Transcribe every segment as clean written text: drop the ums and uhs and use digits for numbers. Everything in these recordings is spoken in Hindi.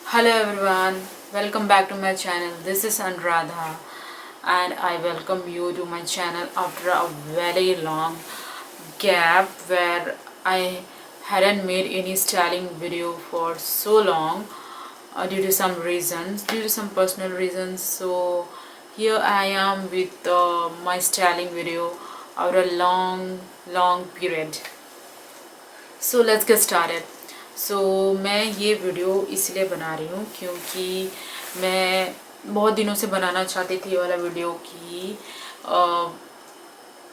Hello everyone, welcome back to my channel. This is Anuradha and I welcome you to my channel after a very long gap where I hadn't made any styling video for so long due to some reasons, due to some personal reasons. So here I am with my styling video after a long period. So let's get started. सो मैं ये वीडियो इसलिए बना रही हूँ क्योंकि मैं बहुत दिनों से बनाना चाहती थी ये वाला वीडियो कि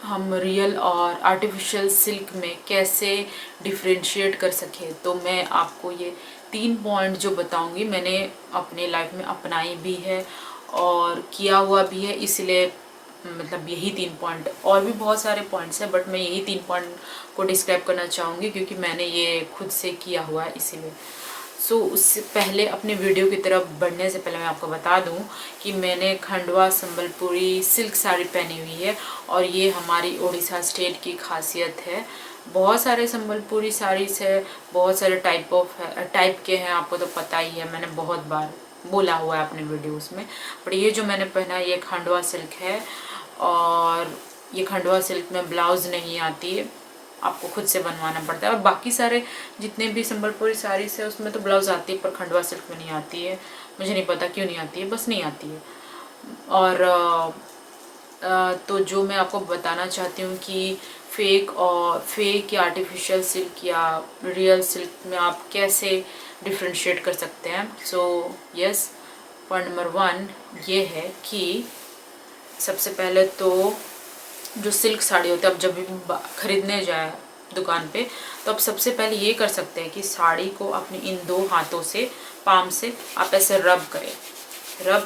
हम रियल और आर्टिफिशियल सिल्क में कैसे डिफ्रेंशिएट कर सकें। तो मैं आपको ये 3 पॉइंट जो बताऊंगी मैंने अपने लाइफ में अपनाई भी है और किया हुआ भी है, इसलिए मतलब यही 3 पॉइंट, और भी बहुत सारे पॉइंट्स हैं बट मैं यही 3 पॉइंट को डिस्क्राइब करना चाहूँगी क्योंकि मैंने ये खुद से किया हुआ है इसीलिए। सो उससे पहले अपने वीडियो की तरफ बढ़ने से पहले मैं आपको बता दूं कि मैंने खंडवा संबलपुरी सिल्क साड़ी पहनी हुई है और ये हमारी उड़ीसा स्टेट की खासियत है। बहुत सारे संबलपुरी साड़ीज है, बहुत सारे टाइप के हैं, आपको तो पता ही है, मैंने बहुत बार बोला हुआ है अपने वीडियोस में। बट ये जो मैंने पहना है ये खंडवा सिल्क है और ये खंडवा सिल्क में ब्लाउज नहीं आती है, आपको खुद से बनवाना पड़ता है। और बाकी सारे जितने भी संबलपुरी साड़ीज है उसमें तो ब्लाउज आती है पर खंडवा सिल्क में नहीं आती है। मुझे नहीं पता क्यों नहीं आती है, बस नहीं आती है। और तो जो मैं आपको बताना चाहती हूँ कि फेक या आर्टिफिशियल सिल्क या रियल सिल्क में आप कैसे डिफ्रेंशिएट कर सकते हैं। सो यस, पॉइंट नंबर 1 ये है कि सबसे पहले तो जो सिल्क साड़ी होती है, आप जब भी खरीदने जाए दुकान पे तो आप सबसे पहले ये कर सकते हैं कि साड़ी को अपने इन 2 हाथों से, पाम से आप ऐसे रब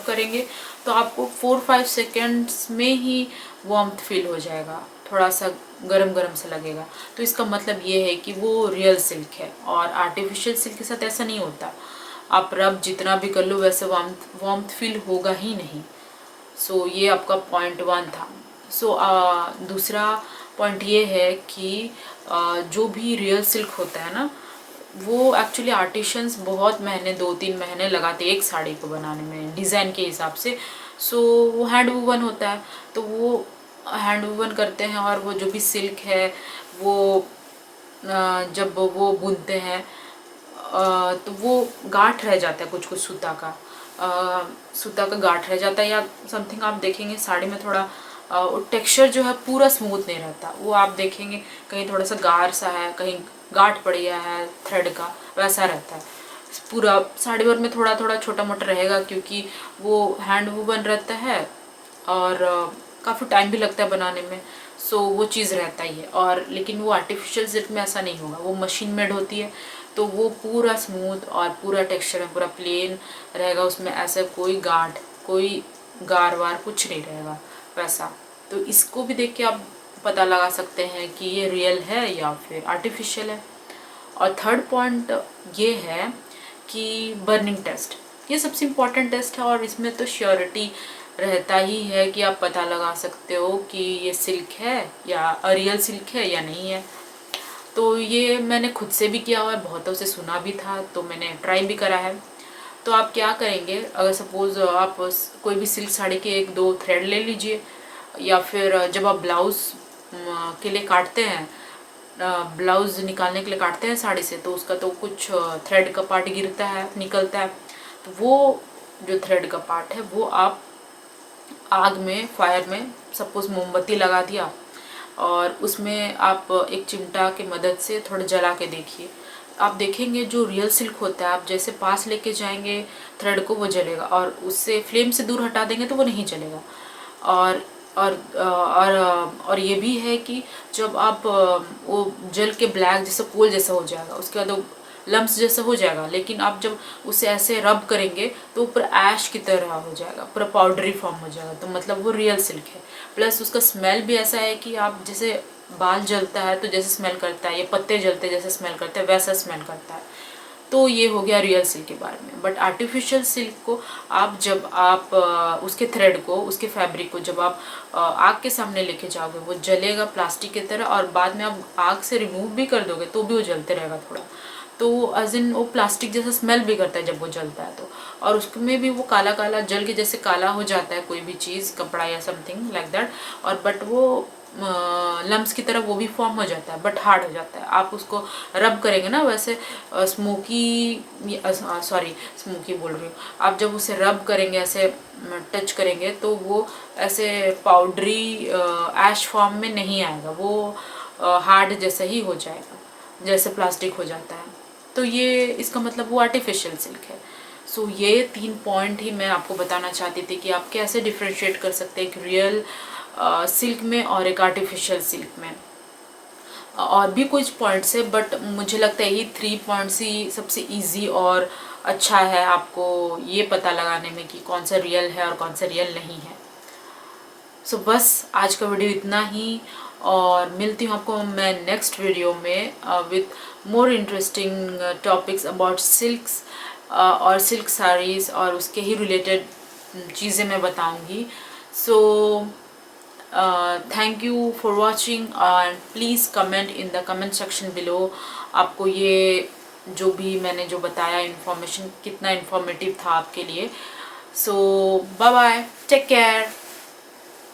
करेंगे तो आपको 4-5 सेकेंड्स में ही वार्मथ फील हो जाएगा, थोड़ा सा गरम गरम सा लगेगा। तो इसका मतलब ये है कि वो रियल सिल्क है। और आर्टिफिशियल सिल्क के साथ ऐसा नहीं होता, आप रब जितना भी कर लो वैसे वार्मथ फील होगा ही नहीं। सो ये आपका पॉइंट 1 था। सो दूसरा पॉइंट ये है कि जो भी रियल सिल्क होता है ना, वो एक्चुअली आर्टिशियंस बहुत महीने 2-3 महीने लगाते हैं एक साड़ी को बनाने में डिज़ाइन के हिसाब से। सो वो हैंड वूवन होता है, तो वो हैंड वूवन करते हैं और वो जो भी सिल्क है वो जब वो बुनते हैं तो वो गांठ रह जाता है, कुछ सूता का गांठ रह जाता है या समथिंग। आप देखेंगे साड़ी में थोड़ा टेक्सचर जो है पूरा स्मूथ नहीं रहता, वो आप देखेंगे कहीं थोड़ा सा गार सा है, कहीं गांठ पड़ गया है थ्रेड का, वैसा रहता है। पूरा साड़ी भर में थोड़ा थोड़ा छोटा मोटा रहेगा क्योंकि वो हैंड वूवन रहता है और काफ़ी टाइम भी लगता है बनाने में। सो वो चीज़ रहता ही है। और लेकिन वो आर्टिफिशियल सिल्क में ऐसा नहीं होगा, वो मशीन मेड होती है तो वो पूरा स्मूथ और पूरा टेक्सचर में पूरा प्लेन रहेगा, उसमें ऐसा कोई गांठ, कोई गार वार कुछ नहीं रहेगा वैसा। तो इसको भी देख के आप पता लगा सकते हैं कि ये रियल है या फिर आर्टिफिशियल है। और थर्ड पॉइंट ये है कि बर्निंग टेस्ट, ये सबसे इम्पॉर्टेंट टेस्ट है और इसमें तो श्योरिटी रहता ही है कि आप पता लगा सकते हो कि ये सिल्क है या रियल सिल्क है या नहीं है। तो ये मैंने खुद से भी किया हुआ है, बहुतों से सुना भी था, तो मैंने ट्राई भी करा है। तो आप क्या करेंगे, अगर सपोज़ आप कोई भी सिल्क साड़ी के 1-2 थ्रेड ले लीजिए, या फिर जब आप ब्लाउज़ के लिए काटते हैं, ब्लाउज़ निकालने के लिए काटते हैं साड़ी से, तो उसका तो कुछ थ्रेड का पार्ट गिरता है, निकलता है। तो वो जो थ्रेड का पार्ट है वो आप आग में, फायर में सपोज़ मोमबत्ती लगा दिया और उसमें आप एक चिमटा की मदद से थोड़ा जला के देखिए। आप देखेंगे जो रियल सिल्क होता है, आप जैसे पास लेके जाएंगे थ्रेड को वो जलेगा, और उससे फ्लेम से दूर हटा देंगे तो वो नहीं जलेगा। और और ये भी है कि जब आप वो जल के ब्लैक जैसा कोल जैसा हो जाएगा, उसके बाद वो लम्स जैसा हो जाएगा, लेकिन आप जब उसे ऐसे रब करेंगे तो ऊपर ऐश की तरह हो जाएगा, पूरा पाउडरी फॉर्म हो जाएगा, तो मतलब वो रियल सिल्क है। प्लस उसका स्मेल भी ऐसा है कि आप जैसे बाल जलता है तो जैसे स्मेल करता है, या पत्ते जलते जैसे स्मेल करता है वैसा स्मेल करता है। तो ये हो गया रियल सिल्क के बारे में। बट आर्टिफिशियल सिल्क को आप जब आप उसके थ्रेड को, उसके फैब्रिक को जब आप आग के सामने लेके जाओगे वो जलेगा प्लास्टिक की तरह, और बाद में आप आग से रिमूव भी कर दोगे तो भी वो जलते रहेगा थोड़ा। तो एज इन वो प्लास्टिक जैसा स्मेल भी करता है जब वो जलता है तो, और उसमें भी वो काला काला जल के जैसे काला हो जाता है कोई भी चीज़, कपड़ा या समथिंग लाइक दैट, और बट वो लम्स की तरह वो भी फॉर्म हो जाता है बट हार्ड हो जाता है। आप उसको रब करेंगे ना वैसे स्मोकी, सॉरी स्मोकी बोल रही हूँ, आप जब उसे रब करेंगे ऐसे टच करेंगे तो वो ऐसे पाउडरी ऐश फॉर्म में नहीं आएगा, वो हार्ड जैसा ही हो जाएगा जैसे प्लास्टिक हो जाता है। तो ये इसका मतलब वो आर्टिफिशियल सिल्क है। सो ये 3 पॉइंट ही मैं आपको बताना चाहती थी कि आप कैसे डिफ्रेंशिएट कर सकते हैं एक रियल सिल्क में और एक आर्टिफिशियल सिल्क में। और भी कुछ पॉइंट्स है बट मुझे लगता है ये 3 पॉइंट्स ही सबसे इजी और अच्छा है आपको ये पता लगाने में कि कौन सा रियल है और कौन सा रियल नहीं है। सो बस आज का वीडियो इतना ही, और मिलती हूँ आपको मैं नेक्स्ट वीडियो में with more interesting topics about silks और सिल्क साड़ीज़ और उसके ही रिलेटेड चीज़ें मैं बताऊँगी। So thank you for watching and please comment in the comment section below आपको ये जो भी मैंने जो बताया इन्फॉर्मेशन कितना इन्फॉर्मेटिव था आपके लिए। सो बाय बाय, टेक केयर।